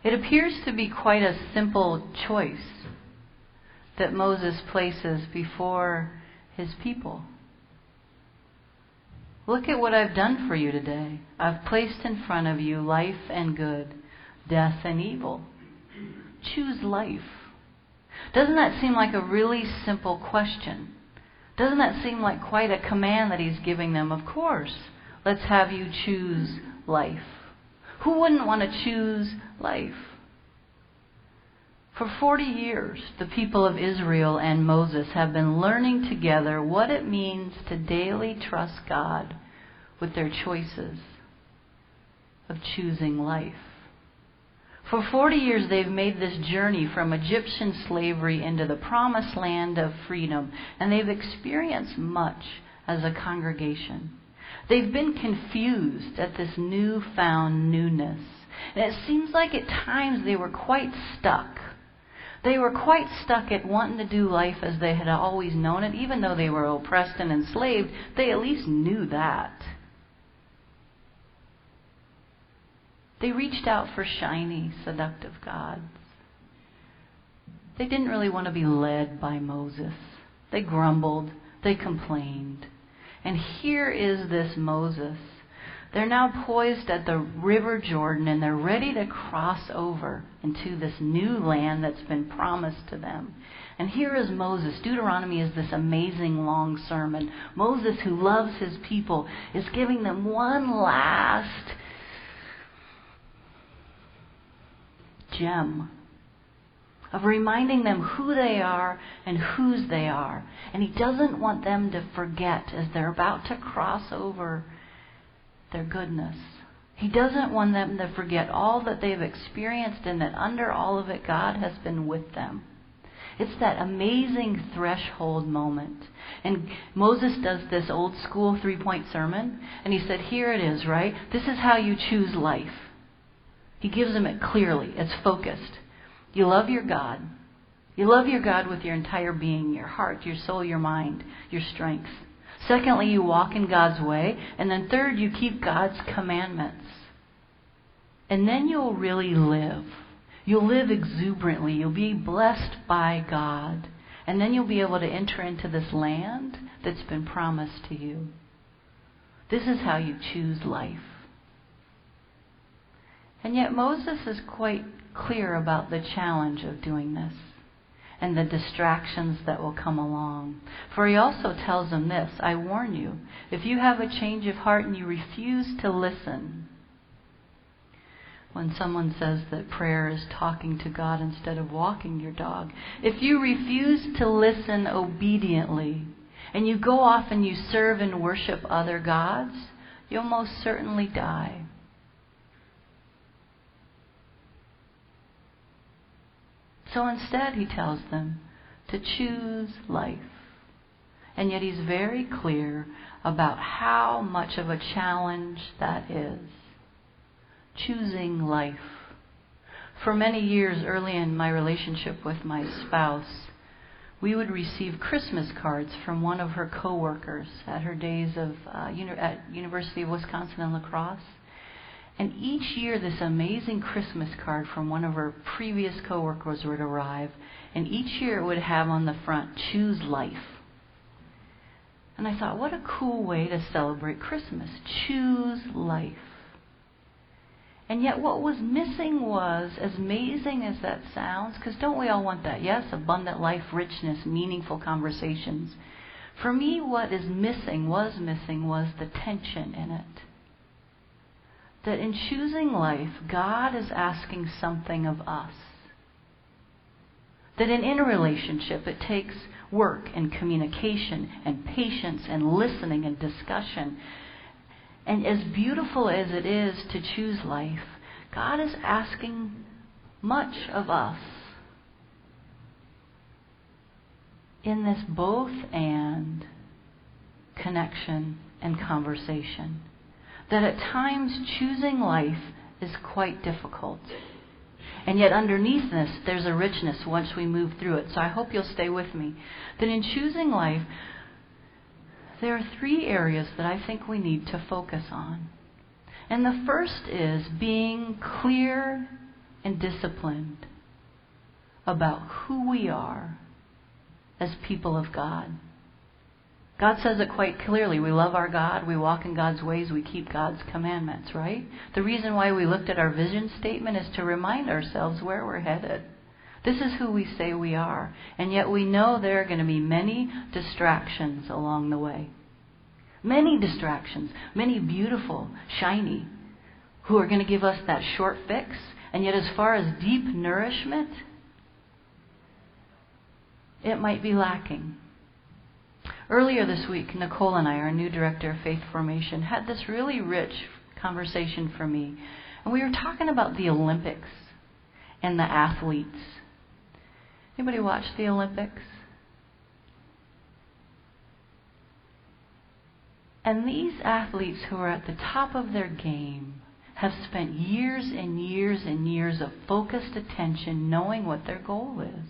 It appears to be quite a simple choice that Moses places before his people. Look at what I've done for you today. I've placed in front of you life and good, death and evil. Choose life. Doesn't that seem like a really simple question? Doesn't that seem like quite a command that he's giving them? Of course, let's have you choose life. Who wouldn't want to choose life? For 40 years, the people of Israel and Moses have been learning together what it means to daily trust God with their choices of choosing life. For 40 years, they've made this journey from Egyptian slavery into the promised land of freedom, and they've experienced much as a congregation. They've been confused at this newfound newness, and it seems like at times they were quite stuck. They were quite stuck at wanting to do life as they had always known it. Even though they were oppressed and enslaved, they at least knew that. They reached out for shiny, seductive gods. They didn't really want to be led by Moses. They grumbled. They complained. And here is this Moses. They're now poised at the River Jordan, and they're ready to cross over into this new land that's been promised to them. And here is Moses. Deuteronomy is this amazing long sermon. Moses, who loves his people, is giving them one last gem of reminding them who they are and whose they are. And he doesn't want them to forget as they're about to cross over their goodness. He doesn't want them to forget all that they've experienced, and that under all of it, God has been with them. It's that amazing threshold moment. And Moses does this old school 3-point sermon, and he said, here it is, right? This is how you choose life. He gives them it clearly. It's focused. You love your God. You love your God with your entire being, your heart, your soul, your mind, your strength. Secondly, you walk in God's way. And then third, you keep God's commandments. And then you'll really live. You'll live exuberantly. You'll be blessed by God. And then you'll be able to enter into this land that's been promised to you. This is how you choose life. And yet Moses is quite clear about the challenge of doing this and the distractions that will come along. For he also tells them this, I warn you, if you have a change of heart and you refuse to listen. When someone says that prayer is talking to God instead of walking your dog, if you refuse to listen obediently and you go off and you serve and worship other gods, you'll most certainly die. So instead, he tells them to choose life. And yet he's very clear about how much of a challenge that is. Choosing life. For many years early in my relationship with my spouse, we would receive Christmas cards from one of her co-workers at her days of at University of Wisconsin in La Crosse. And each year this amazing Christmas card from one of her previous co-workers would arrive. And each year it would have on the front, choose life. And I thought, what a cool way to celebrate Christmas. Choose life. And yet what was missing was, as amazing as that sounds, because don't we all want that? Yes, abundant life, richness, meaningful conversations. For me, what is missing was the tension in it. That in choosing life, God is asking something of us. That in a relationship, it takes work and communication and patience and listening and discussion. And as beautiful as it is to choose life, God is asking much of us in this both and connection and conversation. That at times choosing life is quite difficult. And yet underneath this, there's a richness once we move through it. So I hope you'll stay with me. That in choosing life, there are 3 areas that I think we need to focus on. And the first is being clear and disciplined about who we are as people of God. God says it quite clearly. We love our God. We walk in God's ways. We keep God's commandments, right? The reason why we looked at our vision statement is to remind ourselves where we're headed. This is who we say we are. And yet we know there are going to be many distractions along the way. Many distractions. Many beautiful, shiny, who are going to give us that short fix. And yet as far as deep nourishment, it might be lacking. Earlier this week, Nicole and I, our new director of faith formation, had this really rich conversation for me. And we were talking about the Olympics and the athletes. Anybody watch the Olympics? And these athletes who are at the top of their game have spent years and years and years of focused attention knowing what their goal is.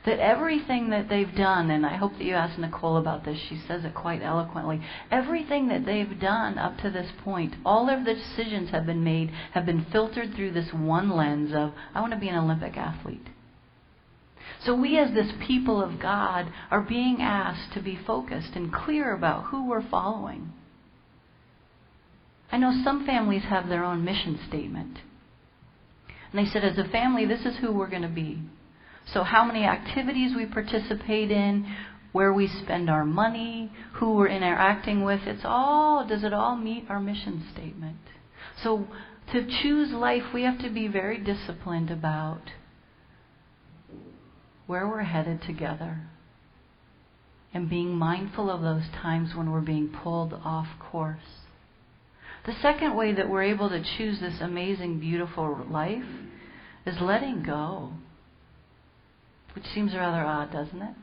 That everything that they've done, and I hope that you ask Nicole about this, she says it quite eloquently, everything that they've done up to this point, all of the decisions have been made, have been filtered through this one lens of, I want to be an Olympic athlete. So we as this people of God are being asked to be focused and clear about who we're following. I know some families have their own mission statement. And they said, as a family, this is who we're going to be. So how many activities we participate in, where we spend our money, who we're interacting with, does it all meet our mission statement? So to choose life, we have to be very disciplined about where we're headed together and being mindful of those times when we're being pulled off course. The second way that we're able to choose this amazing, beautiful life is letting go. Which seems rather odd, doesn't it?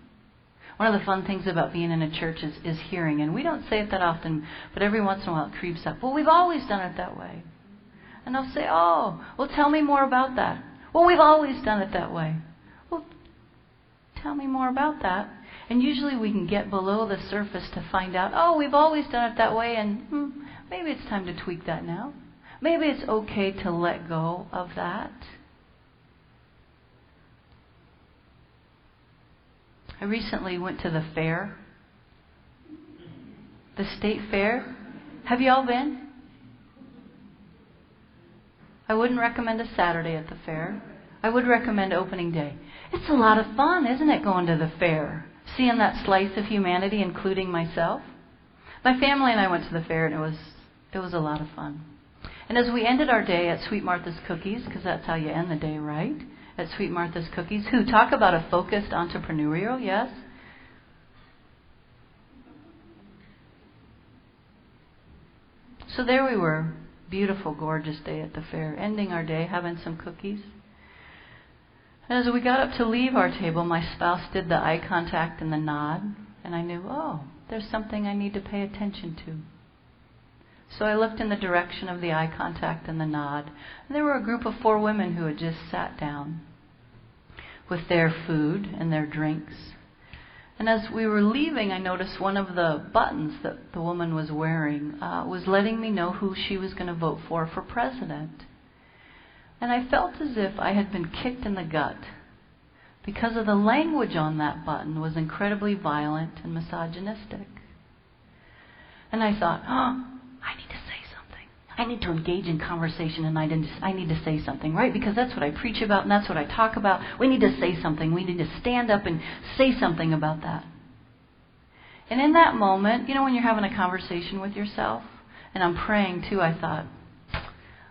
One of the fun things about being in a church is hearing. And we don't say it that often, but every once in a while it creeps up. Well, we've always done it that way. And they'll say, oh, well, tell me more about that. Well, we've always done it that way. Well, tell me more about that. And usually we can get below the surface to find out, oh, we've always done it that way, and maybe it's time to tweak that now. Maybe it's okay to let go of that. I recently went to the fair, the state fair. Have you all been? I wouldn't recommend a Saturday at the fair. I would recommend opening day. It's a lot of fun, isn't it, going to the fair? Seeing that slice of humanity, including myself. My family and I went to the fair, and it was a lot of fun. And as we ended our day at Sweet Martha's Cookies, because that's how you end the day, right? At Sweet Martha's Cookies. Who? Talk about a focused entrepreneurial, yes? So there we were. Beautiful, gorgeous day at the fair. Ending our day, having some cookies. And as we got up to leave our table, my spouse did the eye contact and the nod. And I knew, oh, there's something I need to pay attention to. So I looked in the direction of the eye contact and the nod. And there were a group of 4 women who had just sat down with their food and their drinks. And as we were leaving, I noticed one of the buttons that the woman was wearing was letting me know who she was going to vote for president. And I felt as if I had been kicked in the gut because of the language on that button was incredibly violent and misogynistic. And I thought, I need to say something. I need to engage in conversation, and I need to say something, right? Because that's what I preach about and that's what I talk about. We need to say something. We need to stand up and say something about that. And in that moment, you know when you're having a conversation with yourself, and I'm praying too, I thought,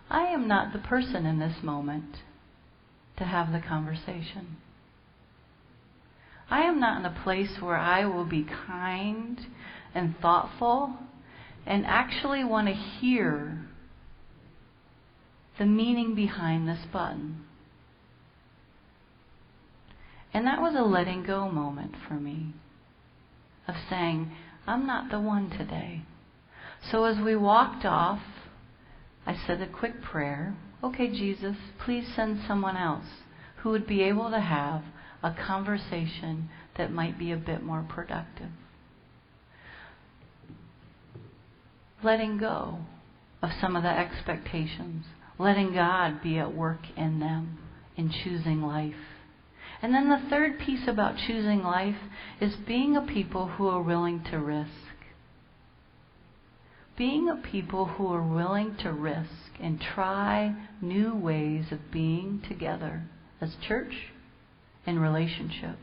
I am not the person in this moment to have the conversation. I am not in a place where I will be kind and thoughtful and actually want to hear the meaning behind this button. And that was a letting go moment for me of saying, I'm not the one today. So as we walked off, I said a quick prayer. Okay, Jesus, please send someone else who would be able to have a conversation that might be a bit more productive. Letting go of some of the expectations. letting God be at work in them in choosing life. And then the third piece about choosing life is being a people who are willing to risk. Being a people who are willing to risk and try new ways of being together as church in relationship.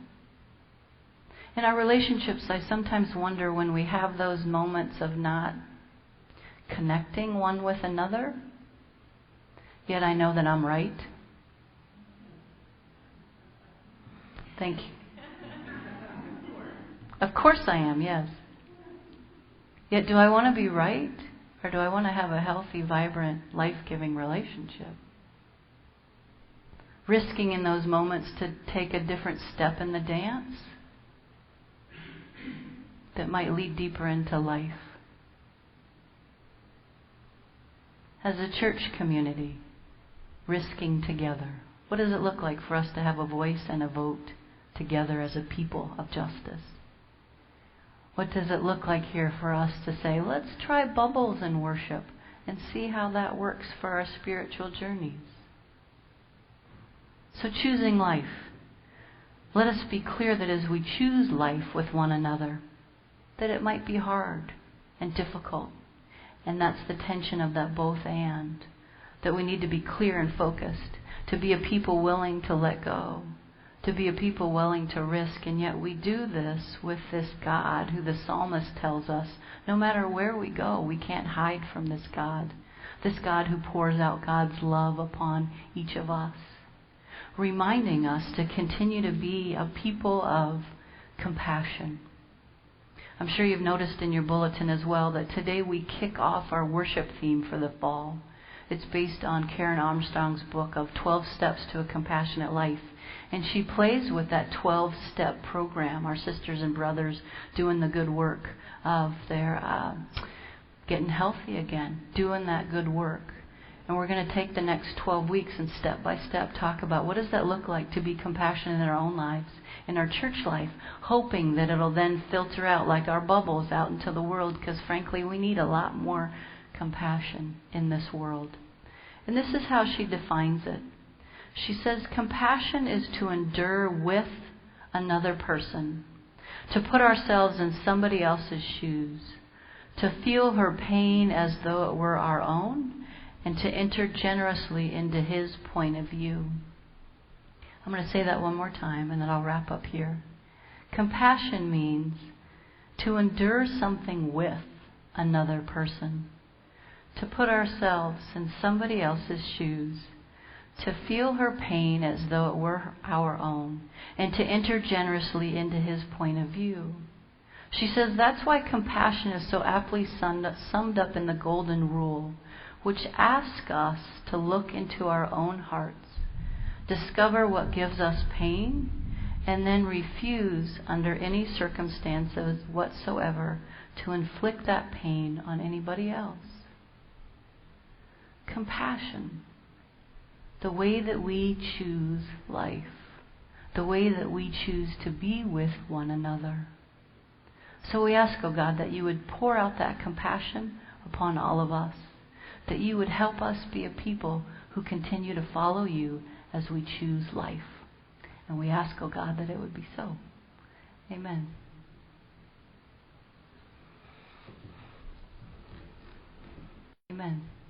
In our relationships, I sometimes wonder when we have those moments of not connecting one with another, yet I know that I'm right. Thank you. Of course I am, yes. Yet do I want to be right? Or do I want to have a healthy, vibrant, life-giving relationship? Risking in those moments to take a different step in the dance that might lead deeper into life. As a church community, risking together. What does it look like for us to have a voice and a vote together as a people of justice? What does it look like here for us to say, let's try bubbles in worship and see how that works for our spiritual journeys? So choosing life. Let us be clear that as we choose life with one another, that it might be hard and difficult. And that's the tension of that both and. That we need to be clear and focused. To be a people willing to let go. To be a people willing to risk. And yet we do this with this God who the psalmist tells us, no matter where we go, we can't hide from this God. This God who pours out God's love upon each of us. Reminding us to continue to be a people of compassion. I'm sure you've noticed in your bulletin as well that today we kick off our worship theme for the fall. It's based on Karen Armstrong's book of 12 Steps to a Compassionate Life. And she plays with that 12-step program, our sisters and brothers doing the good work of their getting healthy again, doing that good work. And we're going to take the next 12 weeks and step by step talk about what does that look like to be compassionate in our own lives, in our church life, hoping that it'll then filter out like our bubbles out into the world, because frankly we need a lot more compassion in this world. And this is how she defines it. She says compassion is to endure with another person, to put ourselves in somebody else's shoes, to feel her pain as though it were our own, and to enter generously into his point of view. I'm going to say that one more time and then I'll wrap up here. Compassion means to endure something with another person, to put ourselves in somebody else's shoes, to feel her pain as though it were our own, and to enter generously into his point of view. She says that's why compassion is so aptly summed up in the Golden Rule, which asks us to look into our own hearts, discover what gives us pain, and then refuse under any circumstances whatsoever to inflict that pain on anybody else. Compassion. The way that we choose life. The way that we choose to be with one another. So we ask, oh God, that you would pour out that compassion upon all of us. That you would help us be a people who continue to follow you as we choose life. And we ask, oh God, that it would be so. Amen. Amen.